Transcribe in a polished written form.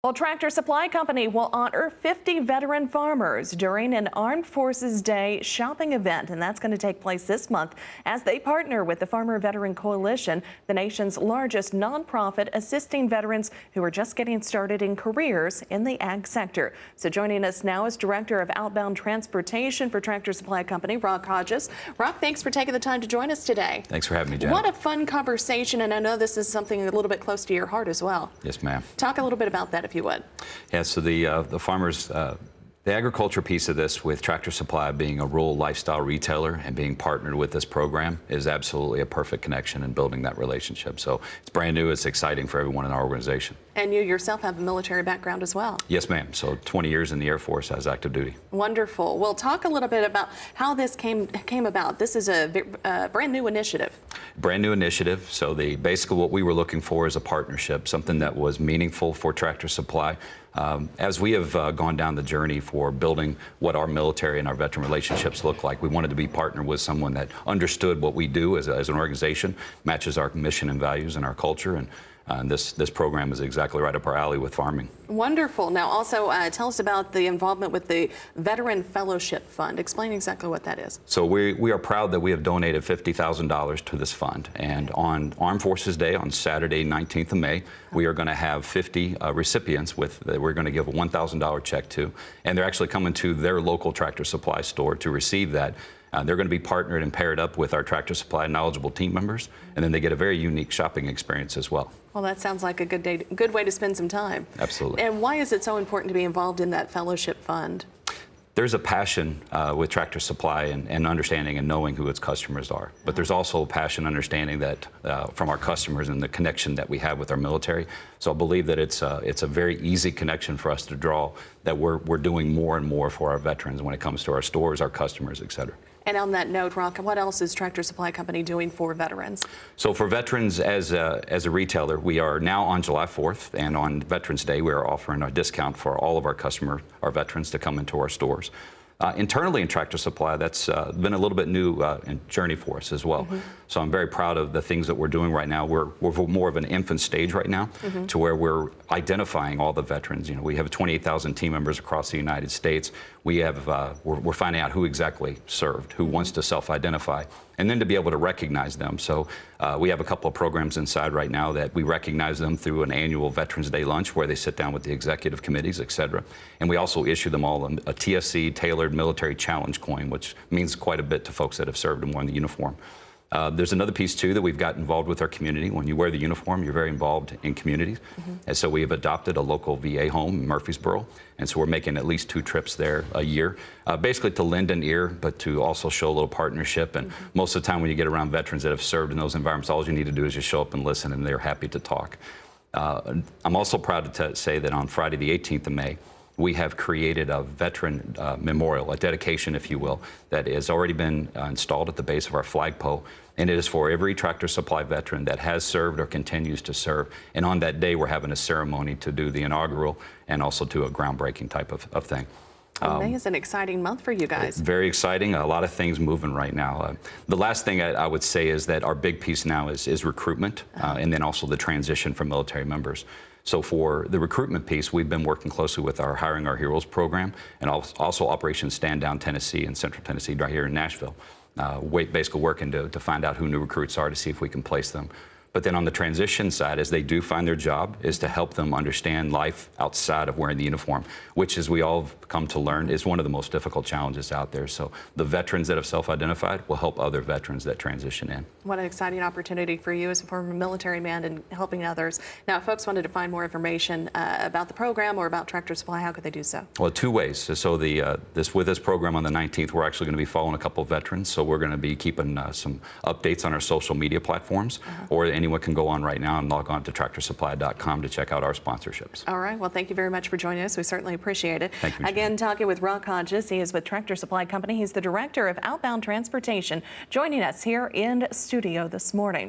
Well, Tractor Supply Company will honor 50 veteran farmers during an Armed Forces Day shopping event, and that's going to take place this month as they partner with the Farmer Veteran Coalition, the nation's largest nonprofit assisting veterans who are just getting started in careers in the ag sector. So joining us now is Director of Outbound Transportation for Tractor Supply Company, Rock Hodges. Rock, thanks for taking the time to join us today. Thanks for having me, Janet. What a fun conversation, and I know this is something a little bit close to your heart as well. Yes, ma'am. Talk a little bit about that, if you would. Yeah, so the farmers, the agriculture piece of this, with Tractor Supply being a rural lifestyle retailer and being partnered with this program, is absolutely a perfect connection in building that relationship. So it's brand new, it's exciting for everyone in our organization. And you yourself have a military background as well. Yes, ma'am. So 20 years in the Air Force as active duty. Wonderful. Well, talk a little bit about how this came about. This is a brand new initiative. Brand new initiative. So basically what we were looking for is a partnership, something that was meaningful for Tractor Supply. As we have gone down the journey for building what our military and our veteran relationships look like, we wanted to be partnered with someone that understood what we do as an organization, matches our mission and values and our culture, and this program is exactly right up our alley with farming. Wonderful. Now also tell us about the involvement with the Veteran Fellowship Fund. Explain exactly what that is. So we are proud that we have donated $50,000 to this fund, and on Armed Forces Day on Saturday 19th of May, we are going to have 50 recipients we're going to give a $1,000 check to, and they're actually coming to their local Tractor Supply store to receive that. They're going to be partnered and paired up with our Tractor Supply knowledgeable team members, and then they get a very unique shopping experience as well. Well, that sounds like a good way to spend some time. Absolutely. And why is it so important to be involved in that fellowship fund? There's a passion with Tractor Supply and understanding and knowing who its customers are. But there's also a passion understanding that from our customers and the connection that we have with our military. So I believe that it's a very easy connection for us to draw, that we're doing more and more for our veterans when it comes to our stores, our customers, et cetera. And on that note, Rock, what else is Tractor Supply Company doing for veterans? So for veterans, as a retailer, we are now on July 4th, and on Veterans Day, we are offering a discount for all of our veterans to come into our stores. Internally in Tractor Supply, that's been a little bit new journey for us as well. So I'm very proud of the things that we're doing right now. We're more of an infant stage right now, to where we're identifying all the veterans. You know, we have 28,000 team members across the United States. We have we're finding out who exactly served, who wants to self-identify, and then to be able to recognize them. So we have a couple of programs inside right now that we recognize them through an annual Veterans Day lunch where they sit down with the executive committees, et cetera. And we also issue them all a TSC tailored military challenge coin, which means quite a bit to folks that have served and worn the uniform. There's another piece, too, that we've got involved with our community. When you wear the uniform, you're very involved in communities. And so we have adopted a local VA home in Murfreesboro. And so we're making at least 2 trips there a year, basically to lend an ear, but to also show a little partnership. And most of the time when you get around veterans that have served in those environments, all you need to do is just show up and listen, and they're happy to talk. I'm also proud to say that on Friday, the 18th of May, we have created a veteran memorial, a dedication, if you will, that has already been installed at the base of our flagpole. And it is for every Tractor Supply veteran that has served or continues to serve. And on that day, we're having a ceremony to do the inaugural and also to a groundbreaking type of thing. May is an exciting month for you guys. Very exciting. A lot of things moving right now. The last thing I would say is that our big piece now is recruitment, and then also the transition from military members. So for the recruitment piece, we've been working closely with our Hiring Our Heroes program and also Operation Stand Down Tennessee and Central Tennessee right here in Nashville. Basically working to find out who new recruits are to see if we can place them. But then on the transition side, as they do find their job, is to help them understand life outside of wearing the uniform, which, as we all have come to learn, is one of the most difficult challenges out there. So the veterans that have self-identified will help other veterans that transition in. What an exciting opportunity for you as a former military man and helping others. Now, if folks wanted to find more information about the program or about Tractor Supply, how could they do so? Well, 2 ways. So with this program on the 19th, we're actually going to be following a couple of veterans. So we're going to be keeping some updates on our social media platforms, or anyone can go on right now and log on to tractorsupply.com to check out our sponsorships. All right. Well, thank you very much for joining us. We certainly appreciate it. Thank you. Again, talking with Rock Hodges. He is with Tractor Supply Company. He's the Director of Outbound Transportation, joining us here in studio this morning.